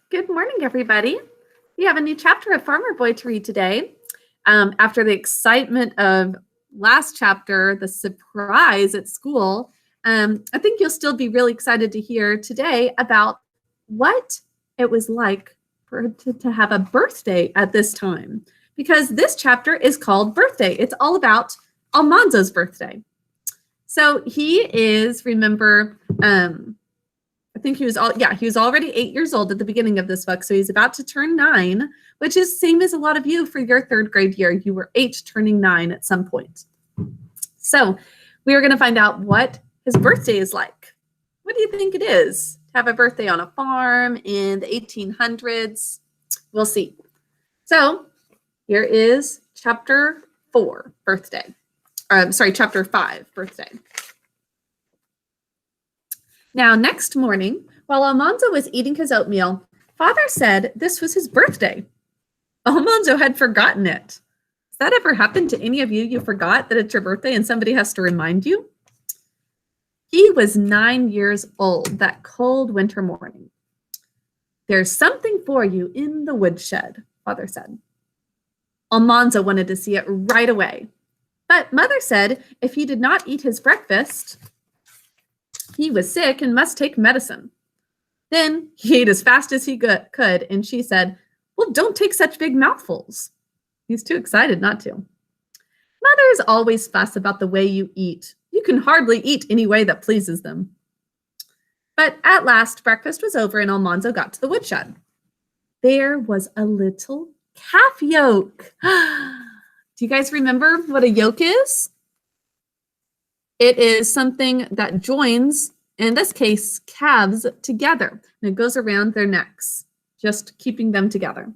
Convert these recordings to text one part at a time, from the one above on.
Good morning, everybody. We have a new chapter of Farmer Boy to read today. After the excitement of last chapter, the surprise at school, I think you'll still be really excited to hear today about what it was like to have a birthday at this time. Because this chapter is called Birthday. It's all about Almanzo's birthday. So he is, remember, I think he was already 8 years old at the beginning of this book. So he's about to turn 9, which is same as a lot of you for your 3rd grade year. You were 8 turning 9 at some point. So we are going to find out what his birthday is like. What do you think it is to have a birthday on a farm in the 1800s? We'll see. So here is chapter 4, birthday. Chapter 5, birthday. Now, next morning, while Almanzo was eating his oatmeal, Father said this was his birthday. Almanzo had forgotten it. Has that ever happened to any of you? You forgot that it's your birthday and somebody has to remind you? He was 9 years old that cold winter morning. There's something for you in the woodshed, Father said. Almanzo wanted to see it right away. But Mother said if he did not eat his breakfast, he was sick and must take medicine. Then he ate as fast as he could, and she said, well, don't take such big mouthfuls. He's too excited not to. Mothers always fuss about the way you eat. You can hardly eat any way that pleases them. But at last, breakfast was over, and Almanzo got to the woodshed. There was a little calf yoke. Do you guys remember what a yoke is? It is something that joins, in this case, calves together. And it goes around their necks, just keeping them together.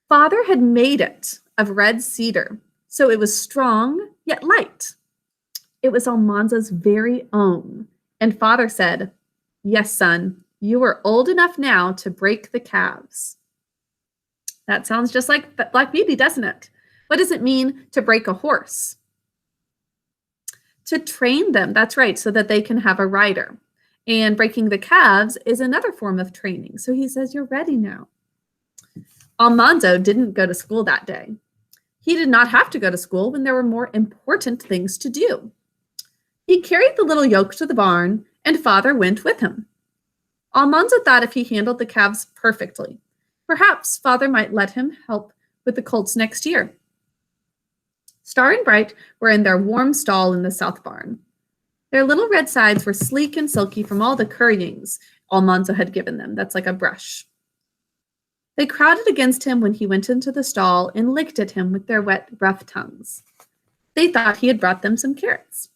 Father had made it of red cedar, so it was strong yet light. It was Almanzo's very own. And Father said, yes, son, you are old enough now to break the calves. That sounds just like Black Beauty, doesn't it? What does it mean to break a horse? To train them, that's right, so that they can have a rider. And breaking the calves is another form of training. So he says, you're ready now. Almanzo didn't go to school that day. He did not have to go to school when there were more important things to do. He carried the little yoke to the barn, and Father went with him. Almanzo thought if he handled the calves perfectly, perhaps Father might let him help with the colts next year. Star and Bright were in their warm stall in the south barn. Their little red sides were sleek and silky from all the curryings Almanzo had given them. That's like a brush. They crowded against him when he went into the stall and licked at him with their wet, rough tongues. They thought he had brought them some carrots.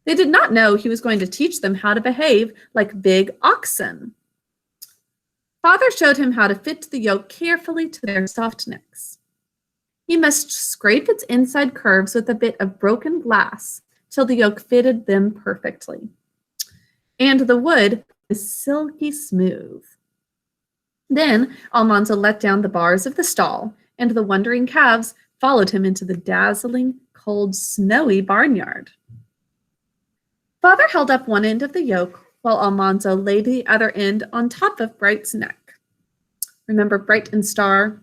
They did not know he was going to teach them how to behave like big oxen. Father showed him how to fit the yoke carefully to their soft necks. He must scrape its inside curves with a bit of broken glass till the yoke fitted them perfectly. And the wood is silky smooth. Then Almanzo let down the bars of the stall, and the wondering calves followed him into the dazzling, cold, snowy barnyard. Father held up one end of the yoke while Almanzo laid the other end on top of Bright's neck. Remember Bright and Star?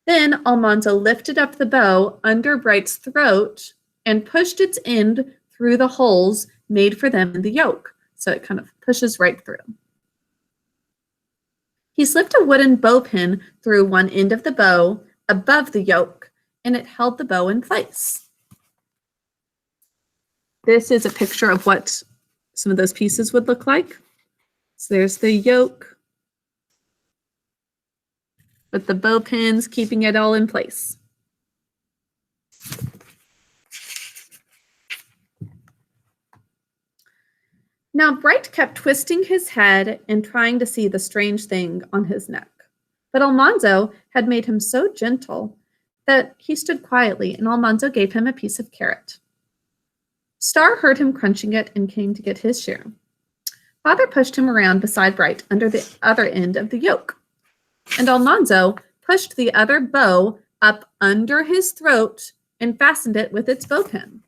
Then Almanzo lifted up the bow under Bright's throat and pushed its end through the holes made for them in the yoke, so it kind of pushes right through. He slipped a wooden bow pin through one end of the bow above the yoke, and it held the bow in place. This is a picture of what some of those pieces would look like. So there's the yoke with the bow pins keeping it all in place. Now Bright kept twisting his head and trying to see the strange thing on his neck. But Almanzo had made him so gentle that he stood quietly, and Almanzo gave him a piece of carrot. Star heard him crunching it and came to get his share. Father pushed him around beside Bright under the other end of the yoke, and Almanzo pushed the other bow up under his throat and fastened it with its bow pin,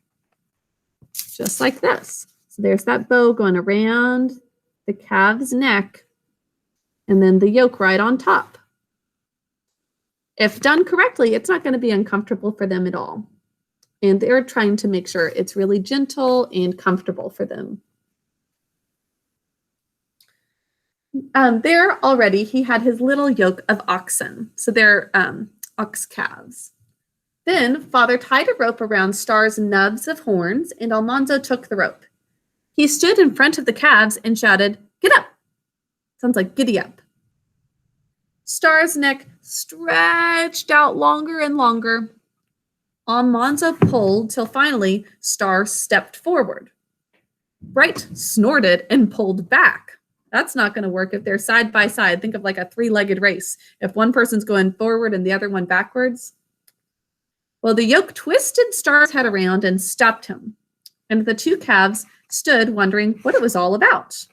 just like this. So there's that bow going around the calf's neck, and then the yoke right on top. If done correctly, it's not going to be uncomfortable for them at all. And they're trying to make sure it's really gentle and comfortable for them. There already, he had his little yoke of oxen. So they're ox calves. Then Father tied a rope around Star's nubs of horns, and Almanzo took the rope. He stood in front of the calves and shouted, "Get up!" Sounds like giddy up. Star's neck stretched out longer and longer. Almanzo pulled till finally Star stepped forward. Bright snorted and pulled back. That's not going to work if they're side by side. Think of like a three-legged race. If one person's going forward and the other one backwards. Well, the yoke twisted Star's head around and stopped him. And the two calves stood wondering what it was all about.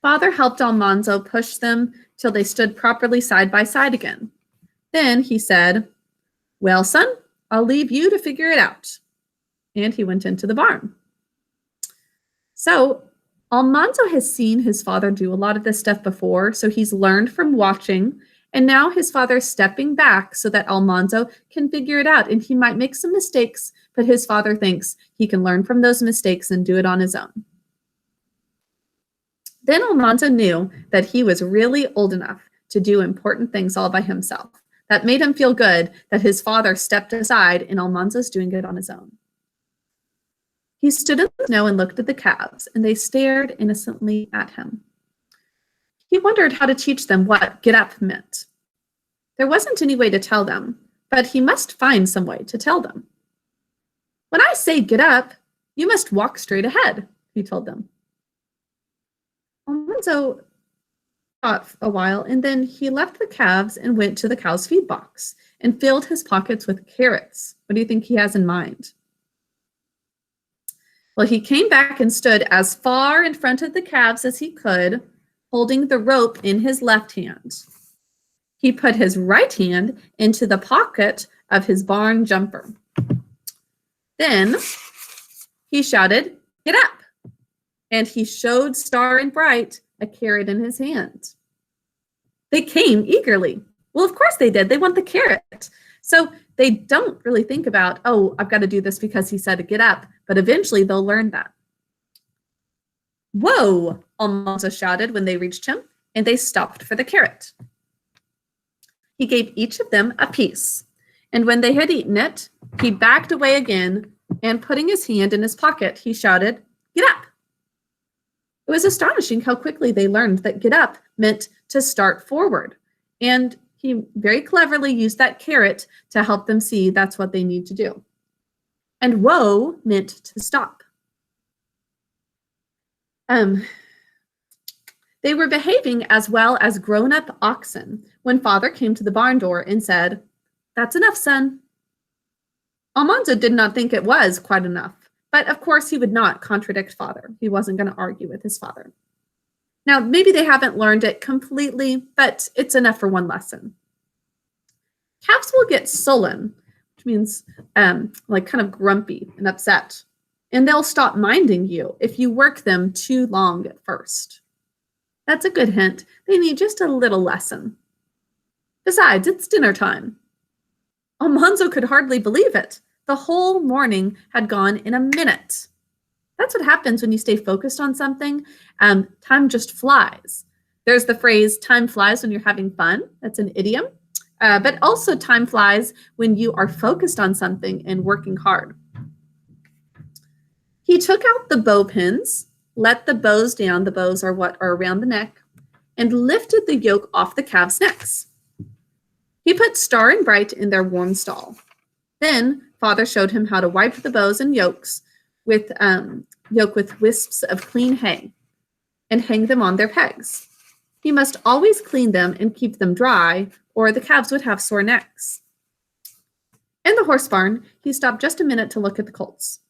Father helped Almanzo push them till they stood properly side by side again. Then he said, "Well, son, I'll leave you to figure it out." And he went into the barn. So Almanzo has seen his father do a lot of this stuff before, so he's learned from watching, and now his father's stepping back so that Almanzo can figure it out, and he might make some mistakes, but his father thinks he can learn from those mistakes and do it on his own. Then Almanzo knew that he was really old enough to do important things all by himself. That made him feel good that his father stepped aside and Almanzo's doing it on his own. He stood in the snow and looked at the calves, and they stared innocently at him. He wondered how to teach them what get up meant. There wasn't any way to tell them, but he must find some way to tell them. "When I say get up, you must walk straight ahead," he told them. Almanzo thought a while, and then he left the calves and went to the cow's feed box and filled his pockets with carrots. What do you think he has in mind? Well, he came back and stood as far in front of the calves as he could, holding the rope in his left hand. He put his right hand into the pocket of his barn jumper. Then he shouted, "Get up!" And he showed Star and Bright a carrot in his hand. They came eagerly. Well, of course they did. They want the carrot. So they don't really think about, oh, I've got to do this because he said to get up, but eventually they'll learn that. "Whoa," Almanzo shouted when they reached him, and they stopped for the carrot. He gave each of them a piece, and when they had eaten it, he backed away again, and putting his hand in his pocket, he shouted, "Get up!" It was astonishing how quickly they learned that get up meant to start forward, and he very cleverly used that carrot to help them see that's what they need to do. And whoa meant to stop. They were behaving as well as grown-up oxen when Father came to the barn door and said, "That's enough, son." Almanzo did not think it was quite enough, but of course he would not contradict Father. He wasn't going to argue with his father. Now, maybe they haven't learned it completely, but it's enough for one lesson. Calves will get sullen, which means like kind of grumpy and upset, and they'll stop minding you if you work them too long at first. That's a good hint. They need just a little lesson. Besides, it's dinner time. Almanzo could hardly believe it. The whole morning had gone in a minute. That's what happens when you stay focused on something. Time just flies. There's the phrase, time flies when you're having fun. That's an idiom. But also time flies when you are focused on something and working hard. He took out the bow pins, let the bows down, the bows are what are around the neck, and lifted the yoke off the calves' necks. He put Star and Bright in their warm stall. Then Father showed him how to wipe the bows and yokes with wisps of clean hay and hang them on their pegs. He must always clean them and keep them dry, or the calves would have sore necks. In the horse barn, he stopped just a minute to look at the colts.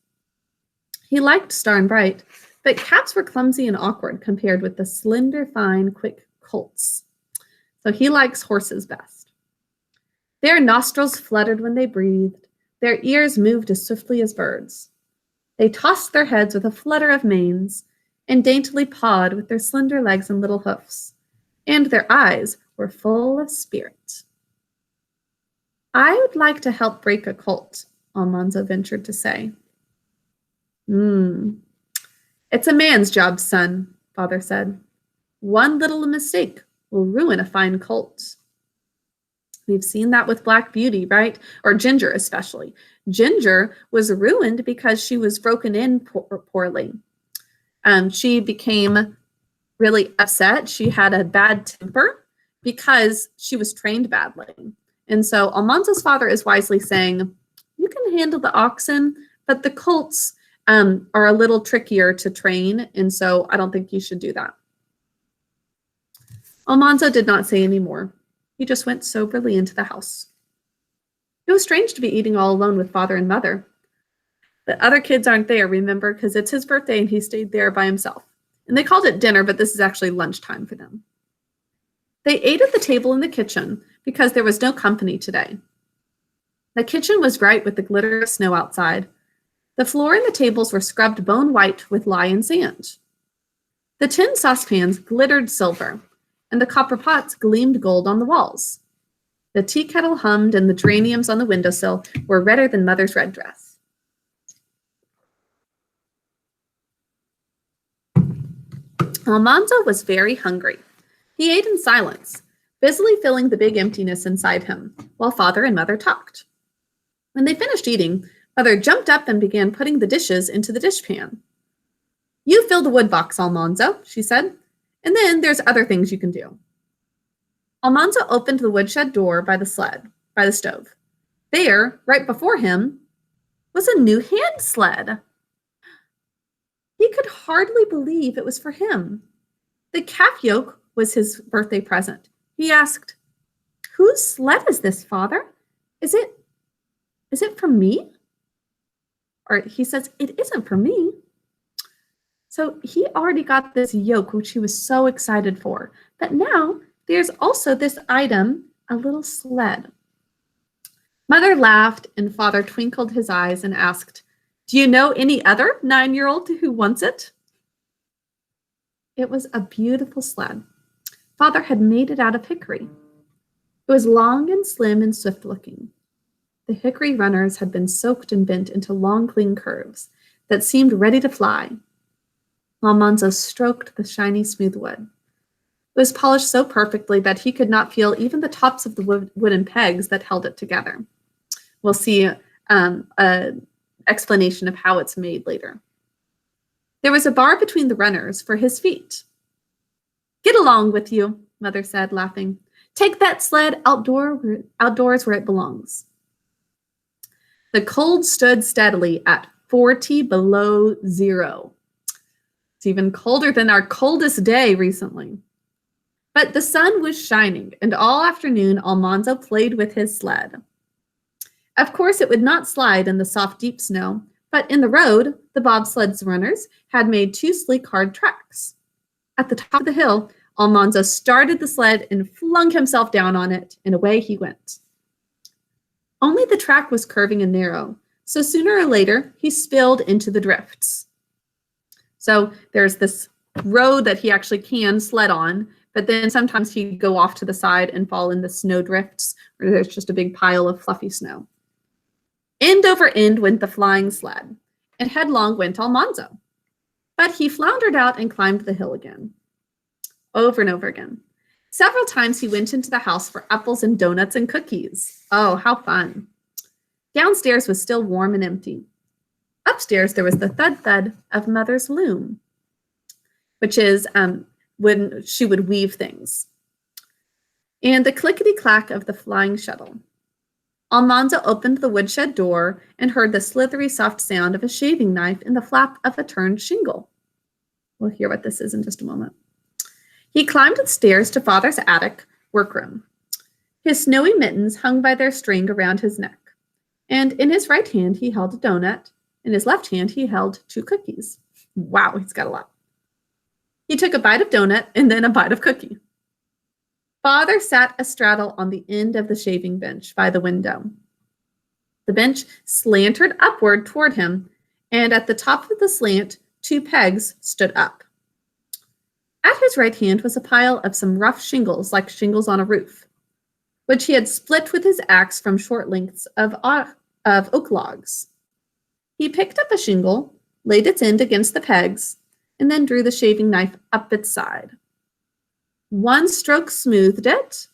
He liked Star and Bright, but calves were clumsy and awkward compared with the slender, fine, quick colts. So he likes horses best. Their nostrils fluttered when they breathed. Their ears moved as swiftly as birds. They tossed their heads with a flutter of manes, and daintily pawed with their slender legs and little hoofs, and their eyes were full of spirit. I would like to help break a colt, Almanzo ventured to say. It's a man's job, son, Father said. One little mistake will ruin a fine colt. We've seen that with Black Beauty, right? Or Ginger especially. Ginger was ruined because she was broken in poorly. She became really upset. She had a bad temper because she was trained badly. And so Almanzo's father is wisely saying, you can handle the oxen, but the colts are a little trickier to train. And so I don't think you should do that. Almanzo did not say any more. He just went soberly into the house. It was strange to be eating all alone with father and mother. The other kids aren't there, remember, because it's his birthday and he stayed there by himself. And they called it dinner, but this is actually lunchtime for them. They ate at the table in the kitchen because there was no company today. The kitchen was bright with the glitter of snow outside. The floor and the tables were scrubbed bone white with lye and sand. The tin saucepans glittered silver, and the copper pots gleamed gold on the walls. The tea kettle hummed, and the geraniums on the windowsill were redder than Mother's red dress. Almanzo was very hungry. He ate in silence, busily filling the big emptiness inside him, while Father and Mother talked. When they finished eating, Mother jumped up and began putting the dishes into the dishpan. You fill the wood box, Almanzo, she said, and then there's other things you can do. Almanzo opened the woodshed door by the stove. There, right before him, was a new hand sled. He could hardly believe it was for him. The calf yoke was his birthday present. He asked, whose sled is this, Father? Is it for me? Or he says, it isn't for me. So he already got this yoke, which he was so excited for. But now there's also this item, a little sled. Mother laughed and Father twinkled his eyes and asked, do you know any other 9-year-old who wants it? It was a beautiful sled. Father had made it out of hickory. It was long and slim and swift looking. The hickory runners had been soaked and bent into long, clean curves that seemed ready to fly. Almanzo stroked the shiny, smooth wood. It was polished so perfectly that he could not feel even the tops of the wooden pegs that held it together. We'll see an explanation of how it's made later. There was a bar between the runners for his feet. Get along with you, Mother said, laughing. Take that sled outdoors where it belongs. The cold stood steadily at 40 below zero. It's even colder than our coldest day recently. But the sun was shining, and all afternoon Almanzo played with his sled. Of course, it would not slide in the soft, deep snow, but in the road, the bobsled's runners had made 2 sleek, hard tracks. At the top of the hill, Almanzo started the sled and flung himself down on it, and away he went. Only the track was curving and narrow, so sooner or later, he spilled into the drifts. So there's this road that he actually can sled on, but then sometimes he'd go off to the side and fall in the snow drifts, where there's just a big pile of fluffy snow. End over end went the flying sled, and headlong went Almanzo. But he floundered out and climbed the hill again, over and over again. Several times he went into the house for apples and donuts and cookies. Oh, how fun. Downstairs was still warm and empty. Upstairs, there was the thud-thud of Mother's loom, which is when she would weave things, and the clickety-clack of the flying shuttle. Almanzo opened the woodshed door and heard the slithery, soft sound of a shaving knife in the flap of a turned shingle. We'll hear what this is in just a moment. He climbed the stairs to Father's attic workroom. His snowy mittens hung by their string around his neck, and in his right hand he held a donut. In his left hand he held 2 cookies. Wow, he's got a lot. He took a bite of donut and then a bite of cookie. Father sat astraddle on the end of the shaving bench by the window. The bench slanted upward toward him, and at the top of the slant, 2 pegs stood up. his right hand was a pile of some rough shingles, like shingles on a roof, which he had split with his axe from short lengths of oak logs. He picked up a shingle, laid its end against the pegs, and then drew the shaving knife up its side. One stroke smoothed it,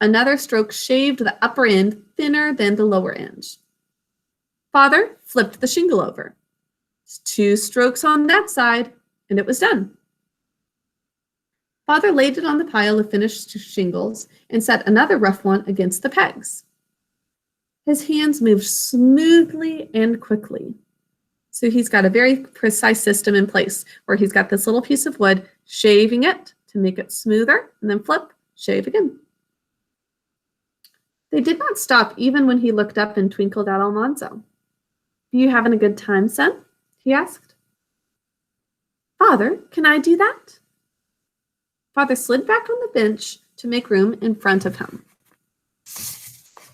another stroke shaved the upper end thinner than the lower end. Father flipped the shingle over. 2 strokes on that side, and it was done. Father laid it on the pile of finished shingles and set another rough one against the pegs. His hands moved smoothly and quickly. So he's got a very precise system in place where he's got this little piece of wood, shaving it to make it smoother, and then flip, shave again. They did not stop even when he looked up and twinkled at Almanzo. "Are you having a good time, son?" he asked. "Father, can I do that?" Father slid back on the bench to make room in front of him.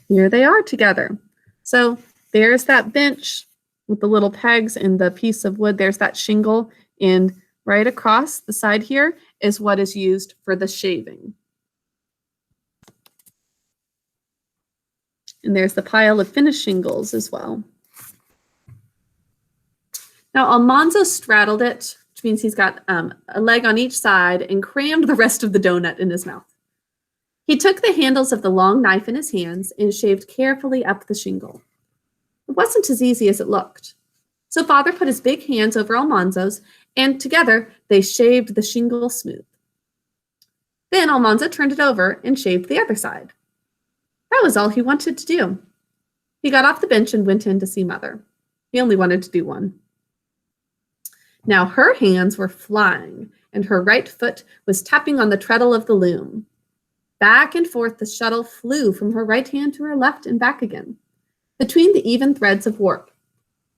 Here they are together. So there's that bench with the little pegs and the piece of wood. There's that shingle, and right across the side here is what is used for the shaving. And there's the pile of finished shingles as well. Now Almanzo straddled it, which means he's got a leg on each side, and crammed the rest of the donut in his mouth. He took the handles of the long knife in his hands and shaved carefully up the shingle. It wasn't as easy as it looked. So Father put his big hands over Almanzo's, and together they shaved the shingle smooth. Then Almanzo turned it over and shaved the other side. That was all he wanted to do. He got off the bench and went in to see Mother. He only wanted to do one. Now her hands were flying, and her right foot was tapping on the treadle of the loom. Back and forth the shuttle flew from her right hand to her left and back again, between the even threads of warp.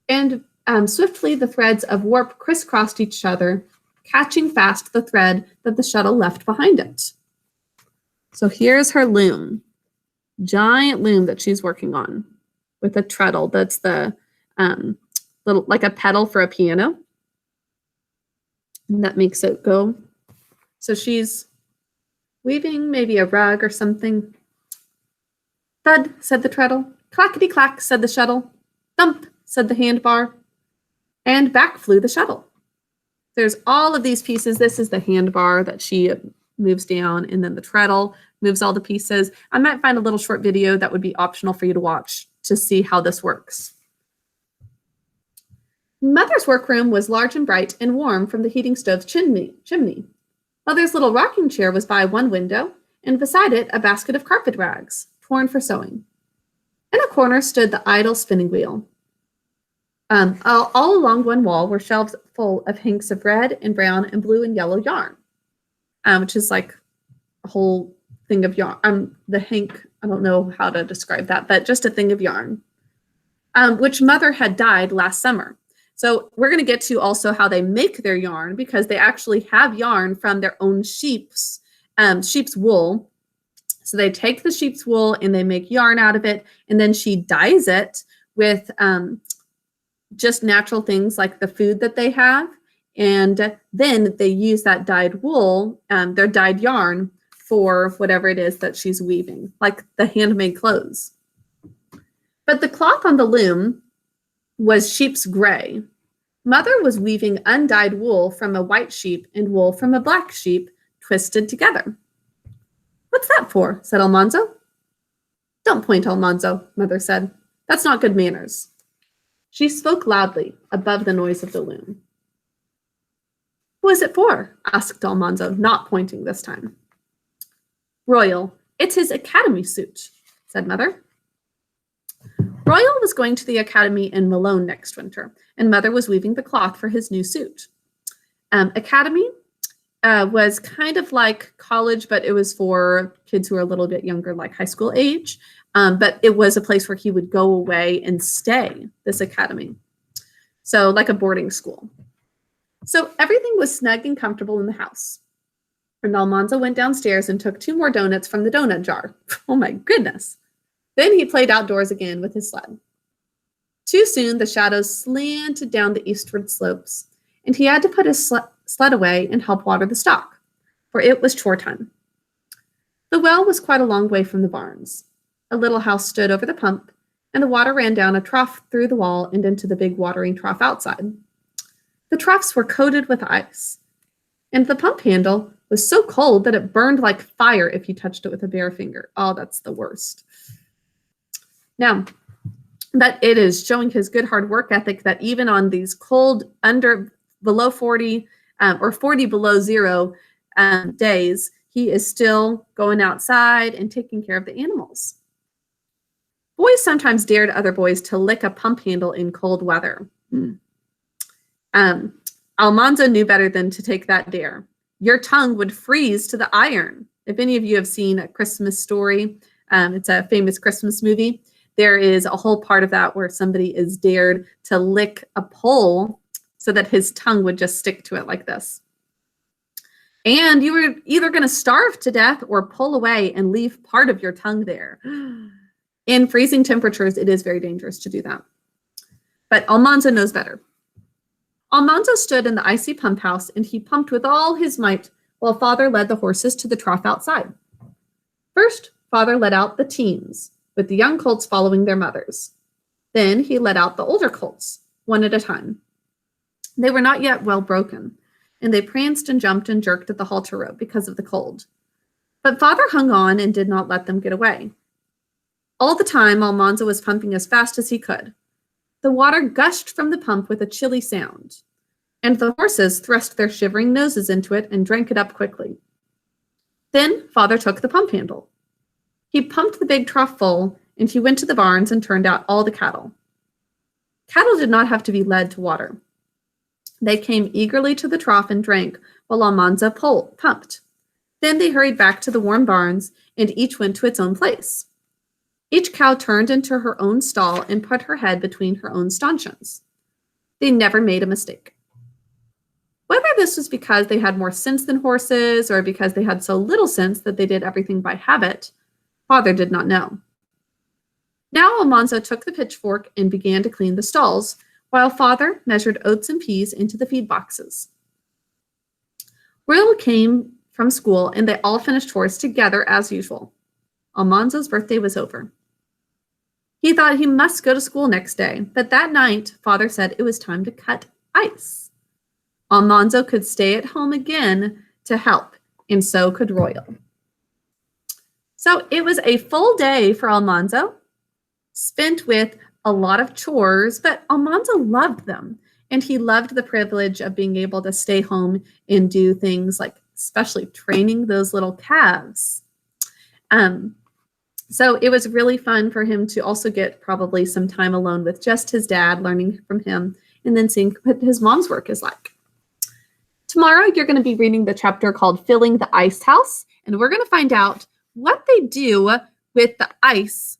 And swiftly the threads of warp crisscrossed each other, catching fast the thread that the shuttle left behind it. So here's her loom, giant loom that she's working on with a treadle that's the little, like a pedal for a piano. And that makes it go. So she's weaving maybe a rug or something. Thud, said the treadle. Clackety-clack, said the shuttle. Thump, said the handbar. And back flew the shuttle. There's all of these pieces. This is the handbar that she moves down, and then the treadle moves all the pieces. I might find a little short video that would be optional for you to watch to see how this works. Mother's workroom was large and bright and warm from the heating stove's chimney. Mother's little rocking chair was by one window, and beside it a basket of carpet rags, torn for sewing. In a corner stood the idle spinning wheel. All along one wall were shelves full of hanks of red and brown and blue and yellow yarn, which is like a whole thing of yarn. The hank, I don't know how to describe that, but just a thing of yarn, which Mother had dyed last summer. So we're going to get to also how they make their yarn, because they actually have yarn from their own sheep's wool. So they take the sheep's wool and they make yarn out of it, and then she dyes it with just natural things like the food that they have, and then they use that dyed wool, their dyed yarn, for whatever it is that she's weaving, like the handmade clothes. But the cloth on the loom was sheep's gray. Mother was weaving undyed wool from a white sheep and wool from a black sheep, twisted together. "What's that for?" said Almanzo. "Don't point, Almanzo," Mother said. "That's not good manners." She spoke loudly, above the noise of the loom. "Who is it for?" asked Almanzo, not pointing this time. "Royal. It's his academy suit," said Mother. Royal was going to the academy in Malone next winter, and Mother was weaving the cloth for his new suit. Academy was kind of like college, but it was for kids who are a little bit younger, like high school age. But it was a place where he would go away and stay, this academy. So like a boarding school. So everything was snug and comfortable in the house. And Almanzo went downstairs and took 2 more donuts from the donut jar. Oh my goodness. Then he played outdoors again with his sled. Too soon, the shadows slanted down the eastward slopes, and he had to put his sled away and help water the stock. for it was chore time. The well was quite a long way from the barns. A little house stood over the pump, and the water ran down a trough through the wall and into the big watering trough outside. The troughs were coated with ice, and the pump handle was so cold that it burned like fire if you touched it with a bare finger. Oh, that's the worst. Now, but it is showing his good hard work ethic that even on these cold below 40 or 40 below zero days, he is still going outside and taking care of the animals. Boys sometimes dared other boys to lick a pump handle in cold weather. Almanzo knew better than to take that dare. Your tongue would freeze to the iron. If any of you have seen A Christmas Story, it's a famous Christmas movie. There is a whole part of that where somebody is dared to lick a pole so that his tongue would just stick to it like this. And you were either going to starve to death or pull away and leave part of your tongue there. In freezing temperatures, it is very dangerous to do that. But Almanzo knows better. Almanzo stood in the icy pump house, and he pumped with all his might while Father led the horses to the trough outside. First, Father led out the teams, with the young colts following their mothers. Then he led out the older colts, one at a time. They were not yet well broken, and they pranced and jumped and jerked at the halter rope because of the cold. But Father hung on and did not let them get away. All the time, Almanzo was pumping as fast as he could. The water gushed from the pump with a chilly sound, and the horses thrust their shivering noses into it and drank it up quickly. Then Father took the pump handle. He pumped the big trough full, and he went to the barns and turned out all the cattle. Cattle did not have to be led to water. They came eagerly to the trough and drank while Almanzo pumped. Then they hurried back to the warm barns, and each went to its own place. Each cow turned into her own stall and put her head between her own stanchions. They never made a mistake. Whether this was because they had more sense than horses or because they had so little sense that they did everything by habit, Father did not know. Now Almanzo took the pitchfork and began to clean the stalls, while Father measured oats and peas into the feed boxes. Will came from school, and they all finished chores together as usual. Almanzo's birthday was over. He thought he must go to school next day, but that night, Father said it was time to cut ice. Almanzo could stay at home again to help, and so could Royal. So it was a full day for Almanzo, spent with a lot of chores, but Almanzo loved them, and he loved the privilege of being able to stay home and do things like especially training those little calves. So it was really fun for him to also get probably some time alone with just his dad, learning from him, and then seeing what his mom's work is like. Tomorrow, you're going to be reading the chapter called Filling the Ice House, and we're going to find out what they do with the ice,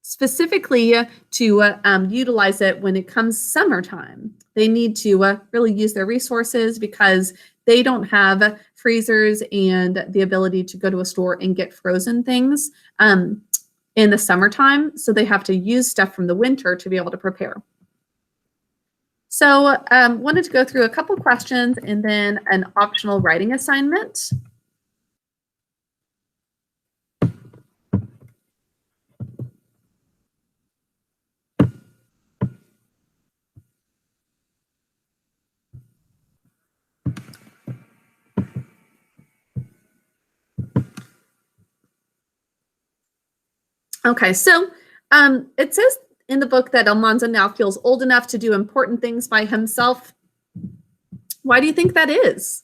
specifically to utilize it when it comes summertime. They need to really use their resources because they don't have freezers and the ability to go to a store and get frozen things in the summertime. So they have to use stuff from the winter to be able to prepare. So wanted to go through a couple questions and then an optional writing assignment. Okay, so it says in the book that Almanzo now feels old enough to do important things by himself. Why do you think that is?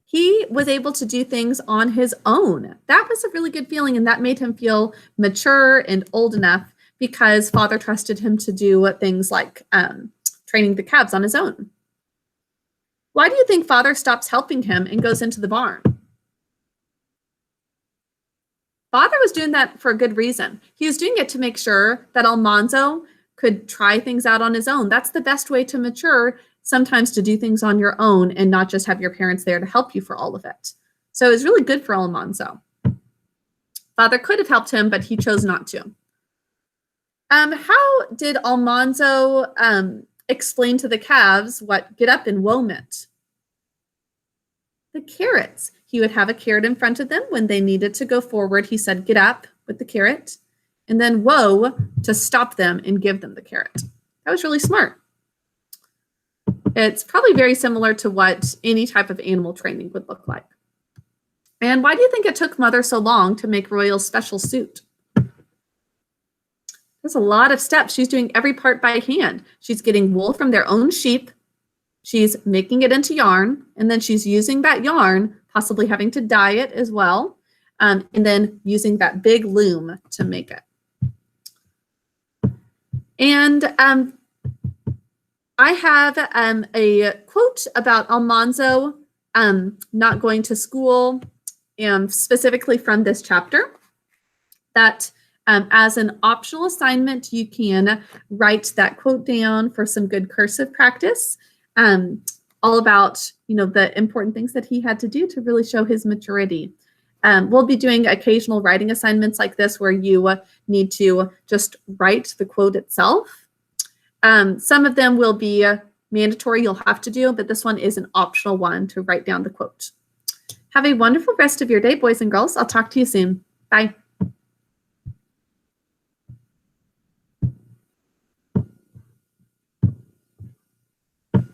He was able to do things on his own. That was a really good feeling, and that made him feel mature and old enough because Father trusted him to do things like training the calves on his own. Why do you think Father stops helping him and goes into the barn? Father was doing that for a good reason. He was doing it to make sure that Almanzo could try things out on his own. That's the best way to mature, sometimes to do things on your own and not just have your parents there to help you for all of it. So it was really good for Almanzo. Father could have helped him, but he chose not to. How did Almanzo explain to the calves what get up and whoa meant? The carrots. He would have a carrot in front of them. When they needed to go forward, he said, get up with the carrot, and then whoa to stop them and give them the carrot. That was really smart. It's probably very similar to what any type of animal training would look like. And why do you think it took Mother so long to make Royal's special suit? There's a lot of steps. She's doing every part by hand. She's getting wool from their own sheep. She's making it into yarn, and then she's using that yarn, possibly having to dye it as well, and then using that big loom to make it. And I have a quote about Almanzo not going to school, specifically from this chapter, that as an optional assignment, you can write that quote down for some good cursive practice, all about, the important things that he had to do to really show his maturity. We'll be doing occasional writing assignments like this where you need to just write the quote itself. Some of them will be mandatory, you'll have to do, but this one is an optional one to write down the quote. Have a wonderful rest of your day, boys and girls. I'll talk to you soon. Bye.